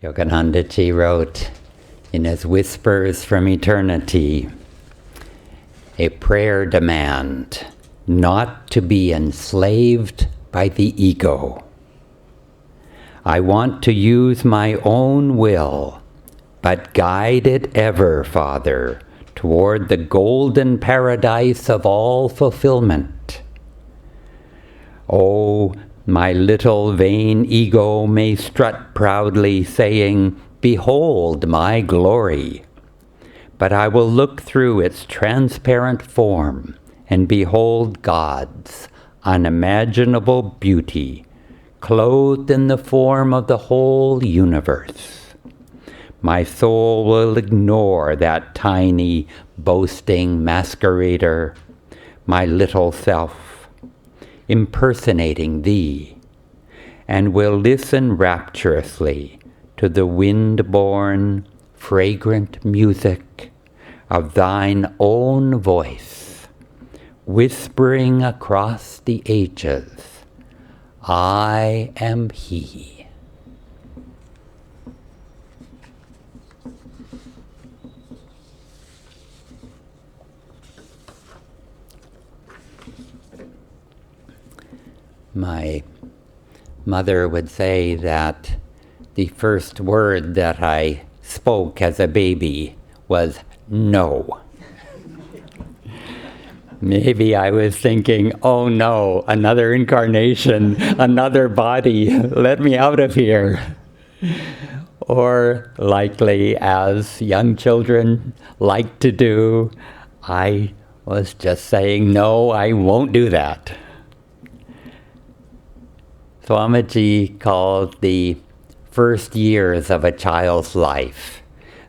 Yogananda Ji wrote in his Whispers from Eternity, a prayer demand not to be enslaved by the ego. I want to use my own will, but guide it ever, Father, toward the golden paradise of all fulfillment. Oh, my little vain ego may strut proudly, saying, "Behold my glory." But I will look through its transparent form and behold God's unimaginable beauty, clothed in the form of the whole universe. My soul will ignore that tiny, boasting masquerader, my little self, impersonating thee, and will listen rapturously to the wind-born, fragrant music of thine own voice, whispering across the ages, I am he. My mother would say that the first word that I spoke as a baby was no. Maybe I was thinking, oh no, another incarnation, another body, let me out of here. Or likely, as young children like to do, I was just saying, no, I won't do that. Swamiji called the first years of a child's life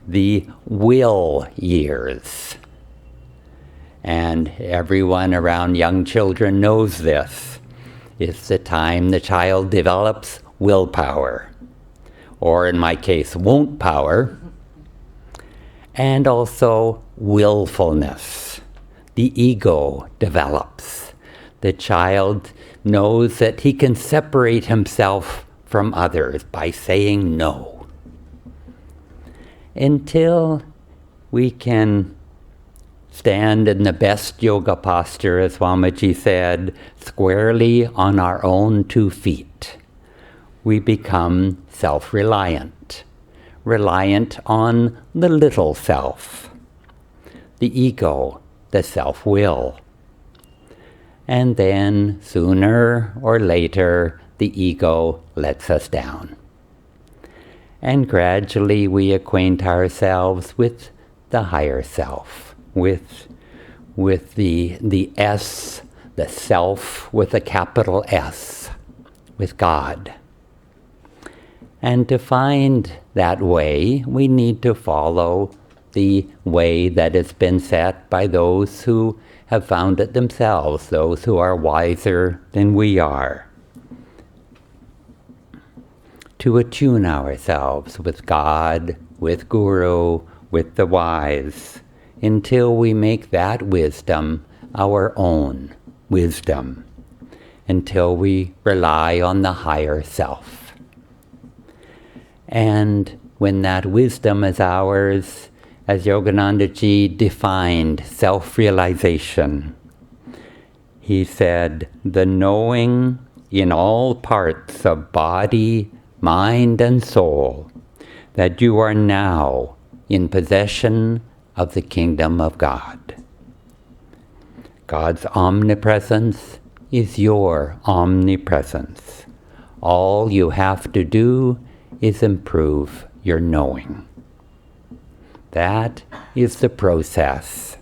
the will years. And everyone around young children knows this. It's the time the child develops willpower, or in my case, won't power, and also willfulness. The ego develops. The child knows that he can separate himself from others by saying no. Until we can stand in the best yoga posture, as Swamiji said, squarely on our own 2 feet, we become self-reliant, reliant on the little self, the ego, the self-will. And then, sooner or later, the ego lets us down. And gradually we acquaint ourselves with the higher self, with the S, the self with a capital S, with God. And to find that way, we need to follow the way that has been set by those who have found it themselves, those who are wiser than we are. To attune ourselves with God, with Guru, with the wise, until we make that wisdom our own wisdom, until we rely on the higher self. And when that wisdom is ours, as Yogananda Ji defined self-realization, he said, the knowing in all parts of body, mind, and soul that you are now in possession of the kingdom of God. God's omnipresence is your omnipresence. All you have to do is improve your knowing. That is the process.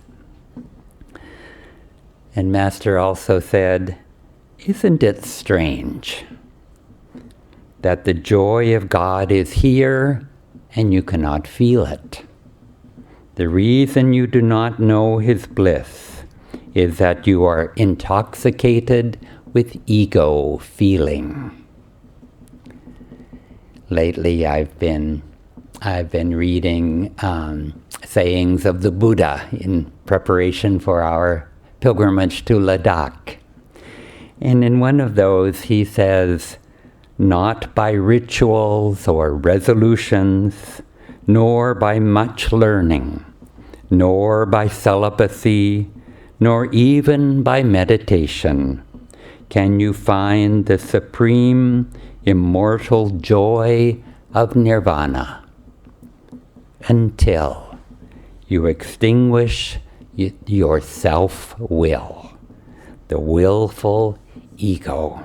And Master also said, isn't it strange that the joy of God is here and you cannot feel it? The reason you do not know His bliss is that you are intoxicated with ego feeling. Lately I've been reading sayings of the Buddha in preparation for our pilgrimage to Ladakh. And in one of those he says, not by rituals or resolutions, nor by much learning, nor by celibacy, nor even by meditation, can you find the supreme, immortal joy of nirvana until you extinguish your self-will, the willful ego,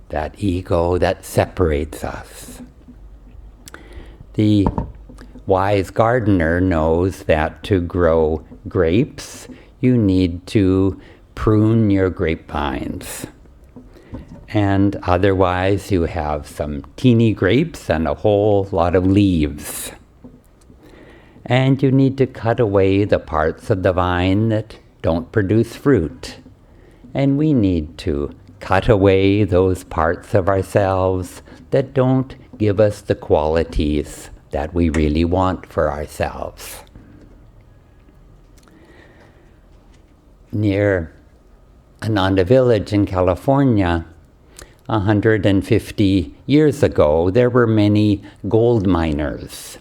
that ego that separates us. The wise gardener knows that to grow grapes, you need to prune your grapevines. And otherwise, you have some teeny grapes and a whole lot of leaves. And you need to cut away the parts of the vine that don't produce fruit. And we need to cut away those parts of ourselves that don't give us the qualities that we really want for ourselves. Near Ananda Village in California, 150 years ago, there were many gold miners,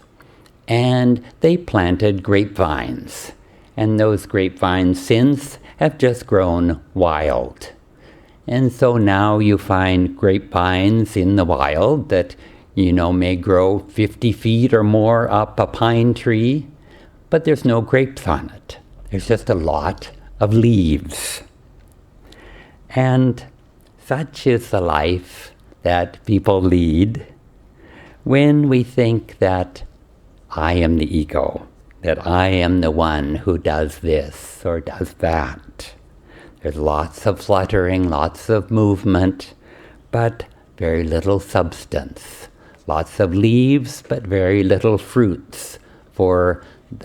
and they planted grapevines. And those grapevines since have just grown wild. And so now you find grapevines in the wild that, may grow 50 feet or more up a pine tree, but there's no grapes on it. There's just a lot of leaves. And such is the life that people lead when we think that I am the ego, that I am the one who does this or does that. There's lots of fluttering, lots of movement, but very little substance. Lots of leaves, but very little fruits for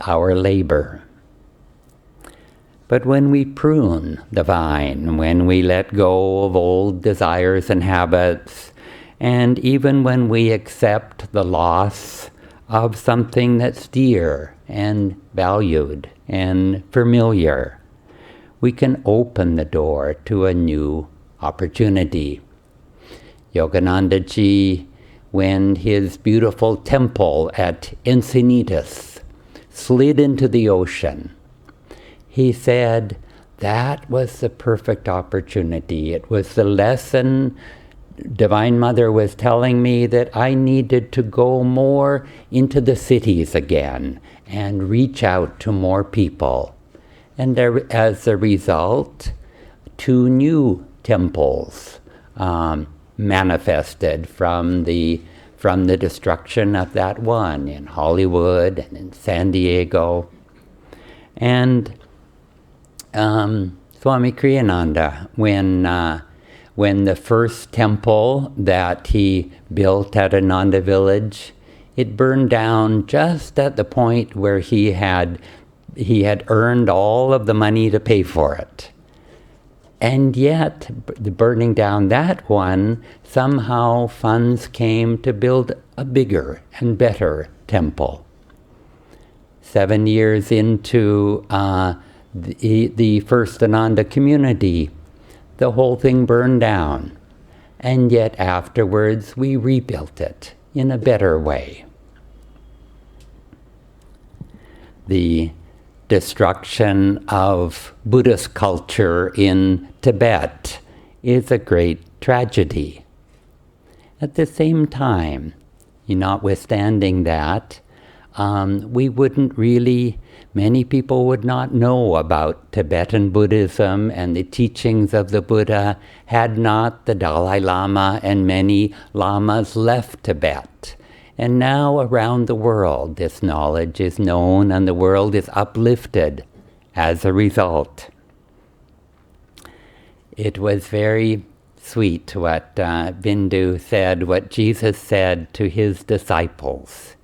our labor. But when we prune the vine, when we let go of old desires and habits, and even when we accept the loss of something that's dear and valued and familiar, we can open the door to a new opportunity. Yogananda ji, when his beautiful temple at Encinitas slid into the ocean, he said that was the perfect opportunity. It was the lesson Divine Mother was telling me that I needed to go more into the cities again and reach out to more people. And there, as a result, 2 new temples manifested from the destruction of that one in Hollywood and in San Diego. And Swami Kriyananda, when the first temple that he built at Ananda Village, it burned down just at the point where he had earned all of the money to pay for it. And yet, burning down that one, somehow funds came to build a bigger and better temple. 7 years into the first Ananda community, the whole thing burned down. And yet afterwards, we rebuilt it in a better way. The destruction of Buddhist culture in Tibet is a great tragedy. At the same time, notwithstanding that, many people would not know about Tibetan Buddhism and the teachings of the Buddha had not the Dalai Lama and many lamas left Tibet. And now around the world, this knowledge is known and the world is uplifted as a result. It was very sweet what Bindu said, what Jesus said to his disciples.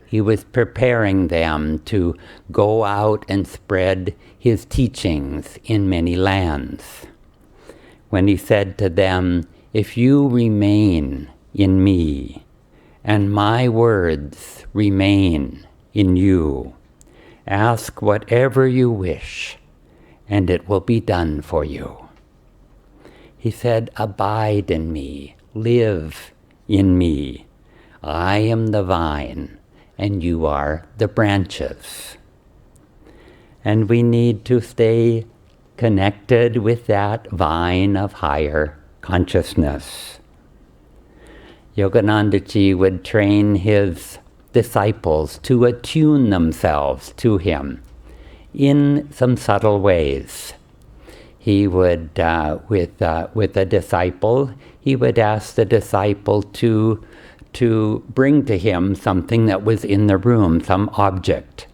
He was preparing them to go out and spread his teachings in many lands. When he said to them, "If you remain in me, and my words remain in you, ask whatever you wish, and it will be done for you." He said, "Abide in me, live in me. I am the vine, and you are the branches. And we need to stay connected with that vine of higher consciousness. Yoganandaji would train his disciples to attune themselves to him in some subtle ways. He would, with a disciple, he would ask the disciple to bring to him something that was in the room, some object.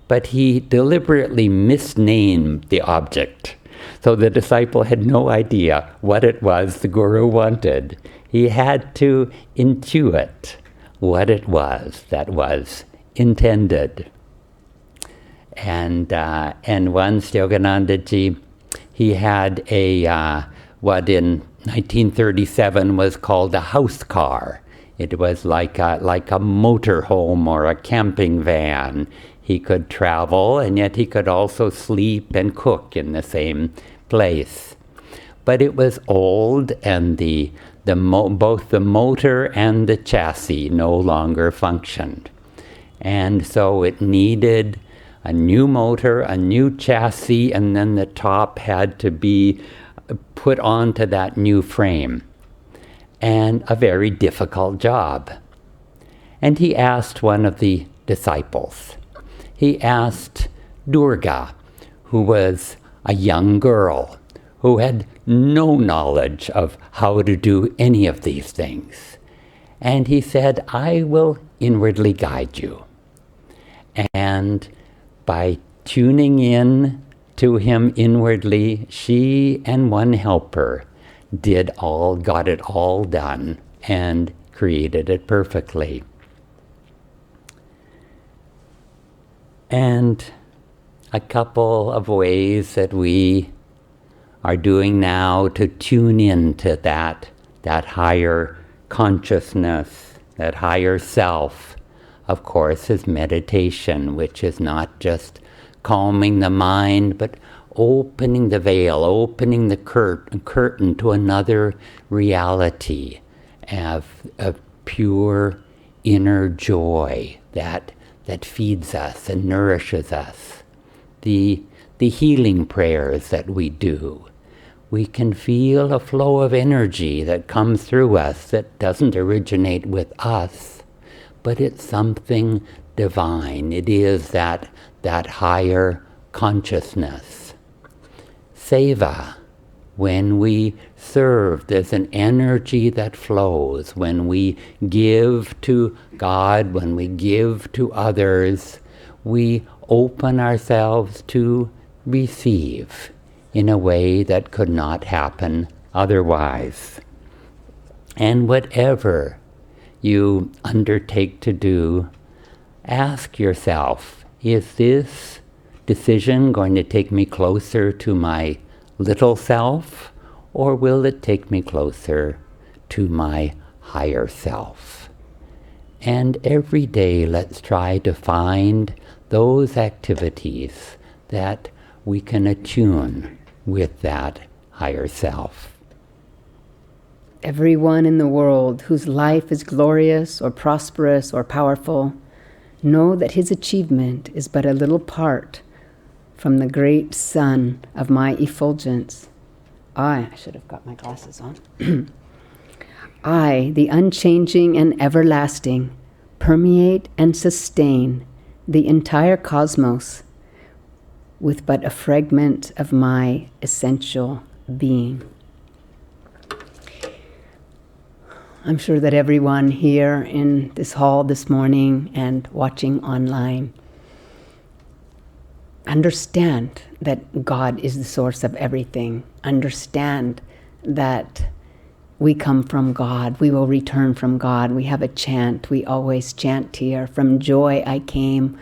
But he deliberately misnamed the object. So the disciple had no idea what it was the guru wanted. He had to intuit what it was that was intended. And once Yoganandaji, he had what in 1937 was called a house car. It was like a motorhome or a camping van. He could travel, and yet he could also sleep and cook in the same place. But it was old, and both the motor and the chassis no longer functioned. And so it needed a new motor, a new chassis, and then the top had to be put onto that new frame. And a very difficult job. And he asked one of the disciples. He asked Durga, who was a young girl, who had no knowledge of how to do any of these things. And he said, I will inwardly guide you. And by tuning in to him inwardly, she and one helper got it all done and created it perfectly. And a couple of ways that we are doing now to tune into that higher consciousness, that higher self, of course, is meditation, which is not just calming the mind, but opening the veil, opening the curtain to another reality of pure inner joy that feeds us and nourishes us. The healing prayers that we do, we can feel a flow of energy that comes through us that doesn't originate with us, but it's something divine. It is that higher consciousness. Seva, when we serve, there's an energy that flows. When we give to God, when we give to others, we open ourselves to receive in a way that could not happen otherwise. And whatever you undertake to do, ask yourself, is this decision going to take me closer to my little self, or will it take me closer to my higher self? And every day, let's try to find those activities that we can attune with that higher self. Everyone in the world whose life is glorious or prosperous or powerful, know that his achievement is but a little part from the great sun of my effulgence. I should have got my glasses on. I, the unchanging and everlasting, permeate and sustain the entire cosmos with but a fragment of my essential being. I'm sure that everyone here in this hall this morning and watching online understand that God is the source of everything. Understand that we come from God. We will return from God. We have a chant. We always chant here. From joy I came,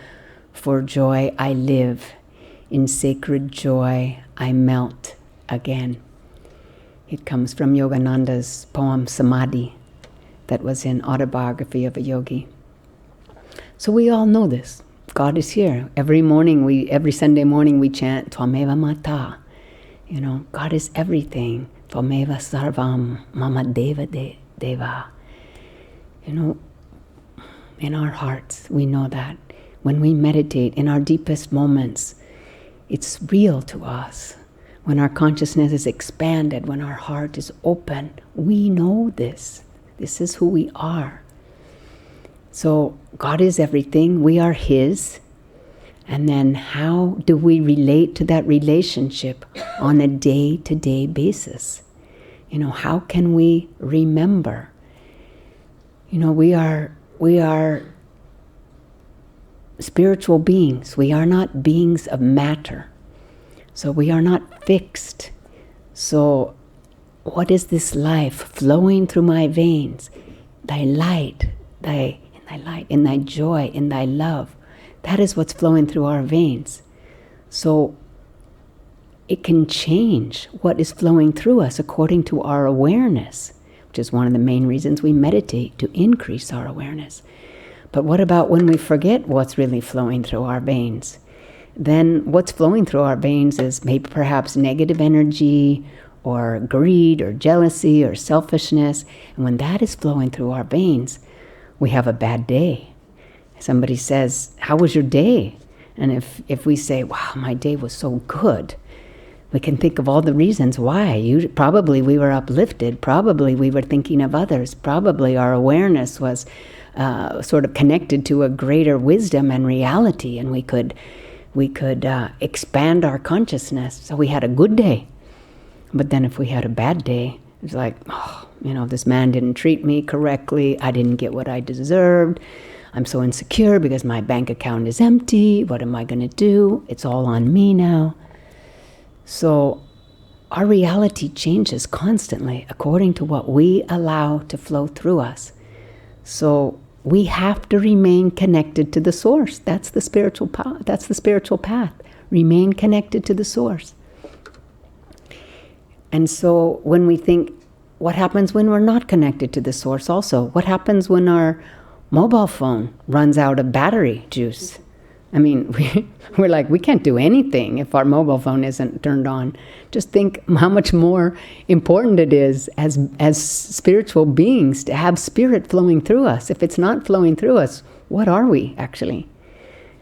for joy I live. In sacred joy I melt again. It comes from Yogananda's poem Samadhi that was in Autobiography of a Yogi. So we all know this. God is here. Every Sunday morning we chant Twameva Mata. God is everything. Tvameva sarvam mama deva. In our hearts, we know that. When we meditate in our deepest moments, it's real to us. When our consciousness is expanded, when our heart is open, we know this. This is who we are. So God is everything. We are His. And then how do we relate to that relationship on a day-to-day basis? How can we remember? We are spiritual beings. We are not beings of matter. So we are not fixed. So what is this life flowing through my veins? Thy light, in thy joy, in thy love. That is what's flowing through our veins. So it can change what is flowing through us according to our awareness, which is one of the main reasons we meditate, to increase our awareness. But what about when we forget what's really flowing through our veins? Then what's flowing through our veins is maybe perhaps negative energy or greed or jealousy or selfishness. And when that is flowing through our veins, we have a bad day. Somebody says, how was your day? And if we say, wow, my day was so good, we can think of all the reasons why. Probably we were uplifted. Probably we were thinking of others. Probably our awareness was sort of connected to a greater wisdom and reality, and we could expand our consciousness. So we had a good day. But then if we had a bad day, it's like, this man didn't treat me correctly. I didn't get what I deserved. I'm so insecure because my bank account is empty. What am I going to do? It's all on me now. So our reality changes constantly according to what we allow to flow through us. So we have to remain connected to the source. That's the spiritual path. That's the spiritual path. Remain connected to the source. And so when we think, what happens when we're not connected to the source also? What happens when our mobile phone runs out of battery juice? I mean, we're like, we can't do anything if our mobile phone isn't turned on. Just think how much more important it is as spiritual beings to have spirit flowing through us. If it's not flowing through us, what are we actually?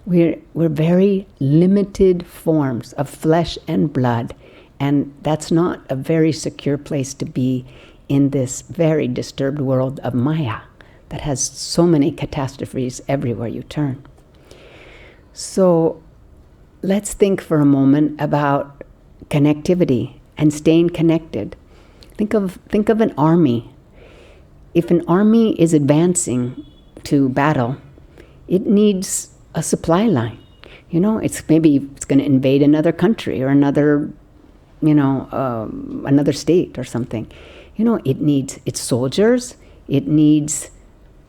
We're very limited forms of flesh and blood, and that's not a very secure place to be in this very disturbed world of Maya that has so many catastrophes everywhere you turn. So let's think for a moment about connectivity and staying connected. Think of an army. If an army is advancing to battle, it needs a supply line. It's going to invade another country or another state or something. It needs its soldiers. It needs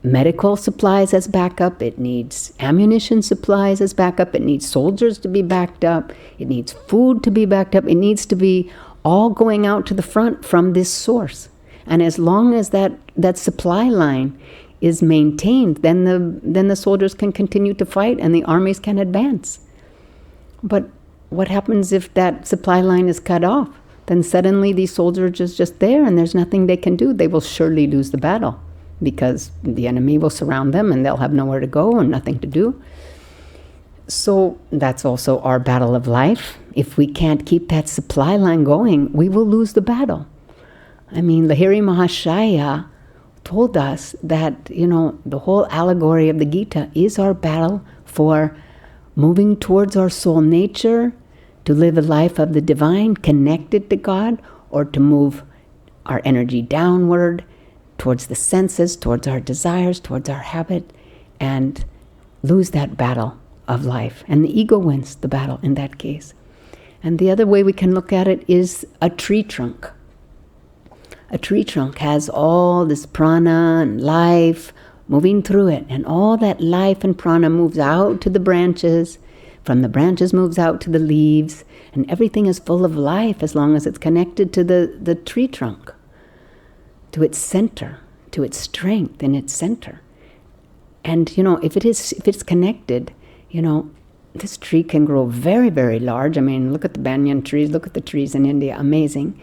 medical supplies as backup. It needs ammunition supplies as backup. It needs soldiers to be backed up. It needs food to be backed up. It needs to be all going out to the front from this source. And as long as that supply line is maintained, then the soldiers can continue to fight and the armies can advance. But what happens if that supply line is cut off? Then suddenly these soldiers are just there and there's nothing they can do. They will surely lose the battle, because the enemy will surround them and they'll have nowhere to go and nothing to do. So that's also our battle of life. If we can't keep that supply line going, we will lose the battle. I mean, Lahiri Mahashaya told us that, the whole allegory of the Gita is our battle for moving towards our soul nature, to live a life of the divine, connected to God, or to move our energy downward, towards the senses, towards our desires, towards our habit, and lose that battle of life. And the ego wins the battle in that case. And the other way we can look at it is a tree trunk. A tree trunk has all this prana and life moving through it, and all that life and prana moves out to the branches, from the branches moves out to the leaves, and everything is full of life as long as it's connected to the tree trunk, to its center, to its strength in its center. And if it's connected, this tree can grow very, very large. I mean, look at the banyan trees, look at the trees in India, amazing.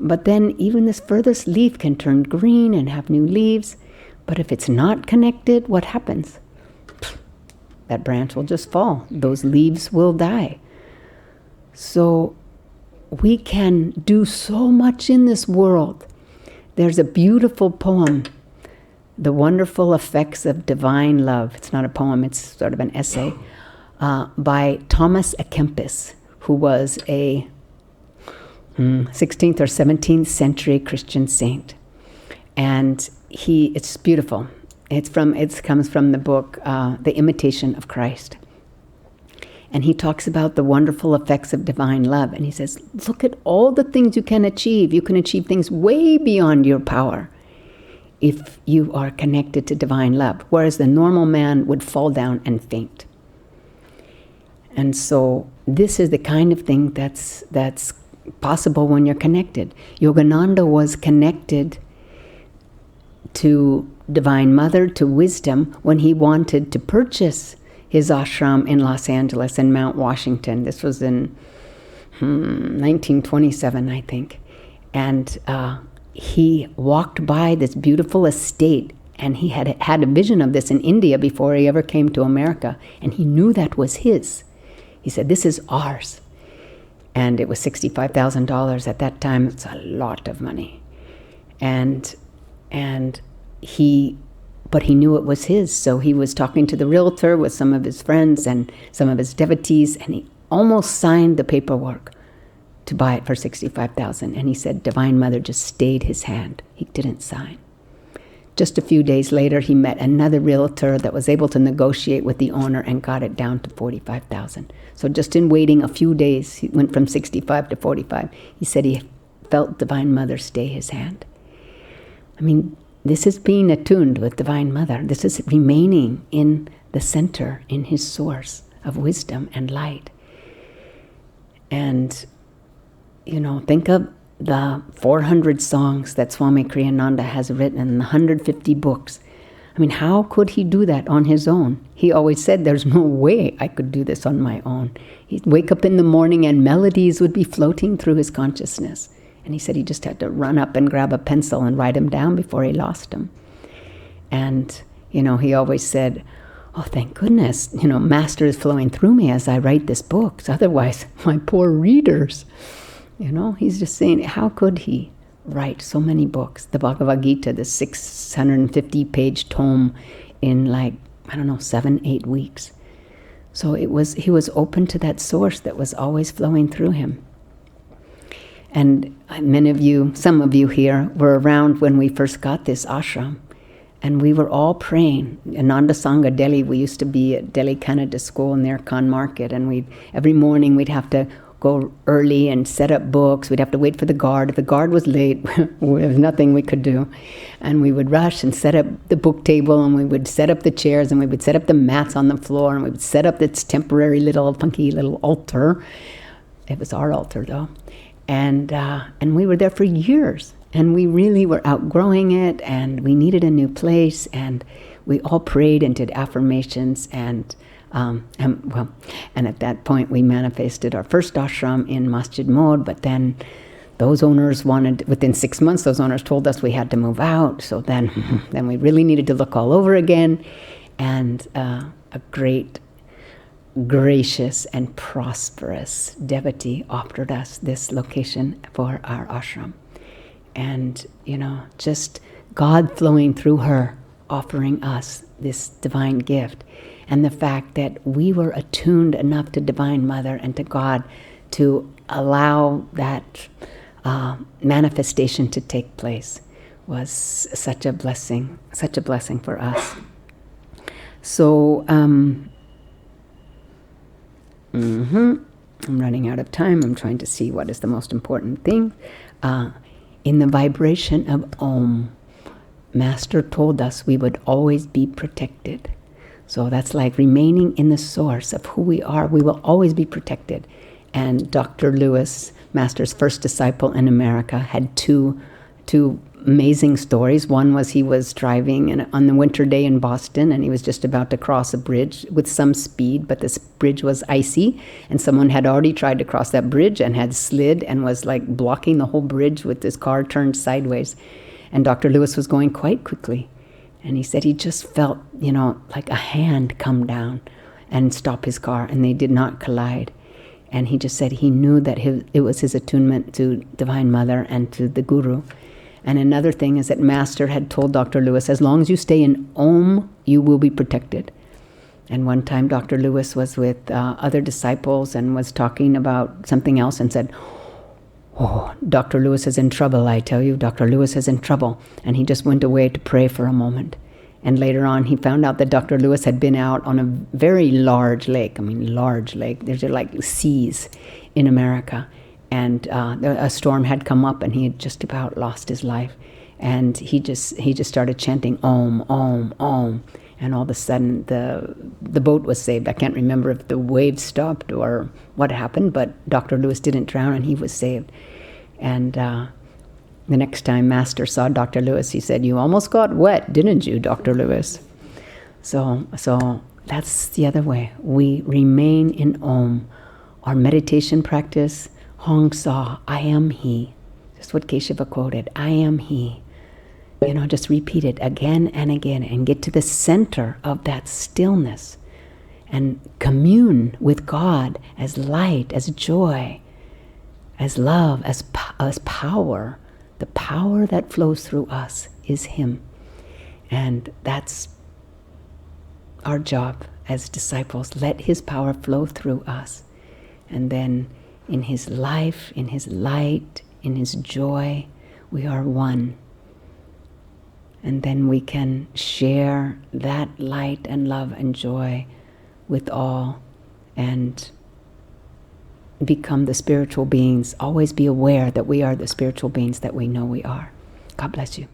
But then even this furthest leaf can turn green and have new leaves. But if it's not connected, what happens? That branch will just fall. Those leaves will die. So we can do so much in this world. There's a beautiful poem, The Wonderful Effects of Divine Love. It's not a poem, it's sort of an essay, by Thomas à Kempis, who was a 16th or 17th century Christian saint. And it's beautiful. It comes from the book, The Imitation of Christ. And he talks about the wonderful effects of divine love. And he says, look at all the things you can achieve. You can achieve things way beyond your power if you are connected to divine love, whereas the normal man would fall down and faint. And so this is the kind of thing that's possible when you're connected. Yogananda was connected to Divine Mother, to wisdom, when he wanted to purchase his ashram in Los Angeles and Mount Washington. This was in 1927, I think. And he walked by this beautiful estate, and he had a vision of this in India before he ever came to America, and he knew that was his. He said, this is ours. And it was $65,000 at that time. It's a lot of money. But he knew it was his, so he was talking to the realtor with some of his friends and some of his devotees, and he almost signed the paperwork to buy it for $65,000. And he said Divine Mother just stayed his hand. He didn't sign. Just a few days later, he met another realtor that was able to negotiate with the owner and got it down to $45,000. So just in waiting a few days, he went from 65 to 45. He said he felt Divine Mother stay his hand. I mean, this is being attuned with Divine Mother. This is remaining in the center, in his source of wisdom and light. And, think of the 400 songs that Swami Kriyananda has written and the 150 books. I mean, how could he do that on his own? He always said, there's no way I could do this on my own. He'd wake up in the morning and melodies would be floating through his consciousness. And he said he just had to run up and grab a pencil and write them down before he lost them. And, he always said, oh, thank goodness, Master is flowing through me as I write this book. Otherwise, my poor readers, he's just saying, how could he write so many books? The Bhagavad Gita, the 650-page tome in 7-8 weeks. So he was open to that source that was always flowing through him. And some of you here were around when we first got this ashram, and we were all praying. Ananda Sangha Delhi, we used to be at Delhi Kannada School near Khan Market, and every morning we'd have to go early and set up books. We'd have to wait for the guard. If the guard was late, there was nothing we could do. And we would rush and set up the book table, and we would set up the chairs, and we would set up the mats on the floor, and we would set up this temporary funky little altar. It was our altar, though. And we were there for years, and we really were outgrowing it, and we needed a new place, and we all prayed and did affirmations, and at that point we manifested our first ashram in Masjid Mod. But then those owners within 6 months, those owners told us we had to move out. So then we really needed to look all over again, and a great, gracious and prosperous devotee offered us this location for our ashram. And, just God flowing through her, offering us this divine gift. And the fact that we were attuned enough to Divine Mother and to God to allow that manifestation to take place was such a blessing for us. So, I'm running out of time. I'm trying to see what is the most important thing. In the vibration of Om, Master told us we would always be protected. So that's like remaining in the source of who we are. We will always be protected. And Dr. Lewis, Master's first disciple in America, had two amazing stories. One was he was driving on the winter day in Boston, and he was just about to cross a bridge with some speed, but this bridge was icy, and someone had already tried to cross that bridge and had slid and was like blocking the whole bridge with this car turned sideways. And Dr. Lewis was going quite quickly. And he said he just felt, like a hand come down and stop his car, and they did not collide. And he just said he knew that it was his attunement to Divine Mother and to the Guru. And another thing is that Master had told Dr. Lewis, as long as you stay in Om, you will be protected. And one time Dr. Lewis was with other disciples and was talking about something else and said, "Oh, Dr. Lewis is in trouble, I tell you, Dr. Lewis is in trouble." And he just went away to pray for a moment. And later on, he found out that Dr. Lewis had been out on a very large lake. Large lake. There's like seas in America. And a storm had come up, and he had just about lost his life. And he just started chanting Om, Om, Om. And all of a sudden, the boat was saved. I can't remember if the waves stopped or what happened, but Dr. Lewis didn't drown, and he was saved. And the next time Master saw Dr. Lewis, he said, "You almost got wet, didn't you, Dr. Lewis?" So that's the other way. We remain in Om. Our meditation practice, Hong Sa, I am He. Just what Keshava quoted, I am He. Just repeat it again and again and get to the center of that stillness and commune with God as light, as joy, as love, as power. The power that flows through us is Him. And that's our job as disciples. Let His power flow through us. And then in His life, in His light, in His joy, we are one. And then we can share that light and love and joy with all and become the spiritual beings. Always be aware that we are the spiritual beings that we know we are. God bless you.